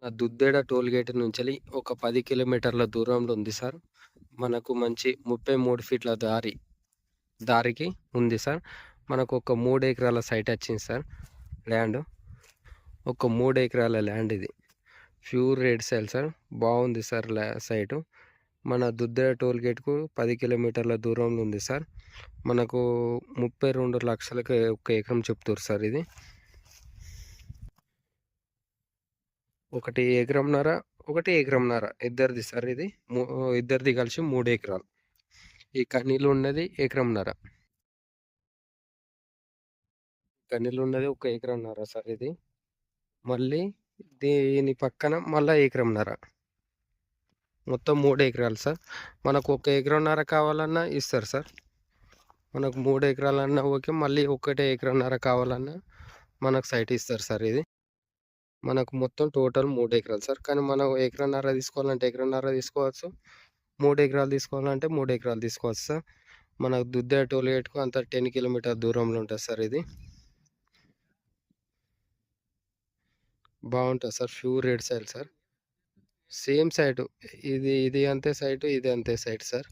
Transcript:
Duddeda toll gate నుంచెల్లి ఒక 10 కిలోమీటర్ల దూరంలో ఉంది సార్. మనకు మంచి 33 ఫీట్ల దారికి ఉంది సార్. మనకు ఒక 3 ఎకరాల సైట్ వచ్చింది సార్ ల్యాండ్. ఒక 3 ఎకరాల ల్యాండ్ ఇది. Pure red soil sir. బాగుంది సార్ సైటు. మన దుద్దేడ టోల్ గేట్‌కు 10 కిలోమీటర్ల దూరంలో ఉంది సార్. మనకు 32 లక్షలకి ఒక ఎకరం చెప్తుర్రు సార్ ఇది. 1 ఎకరంన్నర, 1 ఎకరంన్నర ఇద్దరిది సార్ ఇది. ఇద్దరిది కలిసి 3 ఎకరాలు. ఈ కన్నీళ్ళు ఉన్నది ఎకరంన్నర. కన్నీళ్ళు ఉన్నది 1 ఎకరంన్నర సార్ ఇది. మళ్ళీ దీని పక్కన మళ్ళా ఎకరంన్నర. మొత్తం 3 ఎకరాలు సార్. మనకు 1 ఎకరంన్నర కావాలన్నా ఇస్తారు సార్. మనకు 3 ఎకరాలన్నా ఓకే. మళ్ళీ 1 ఎకరంన్నర కావాలన్నా మనకు సైట్ ఇస్తారు సార్ ఇది. మనకు మొత్తం టోటల్ 3 ఎకరాలు సార్. కానీ మనం ఎకరన్నర తీసుకోవాలంటే ఎకరన్నర తీసుకోవచ్చు. 3 ఎకరాలు తీసుకోవాలంటే 3 ఎకరాలు తీసుకోవచ్చు సార్. మనకు దుద్దేడ టోల్ గేట్‌కు అంత 10 కిలోమీటర్ దూరంలో ఉంటది సార్ ఇది. బావుంటది sir. Pure red soil sir. Same site. ఇది అంతే సైటు, ఇది అంతే సైట్ సార్.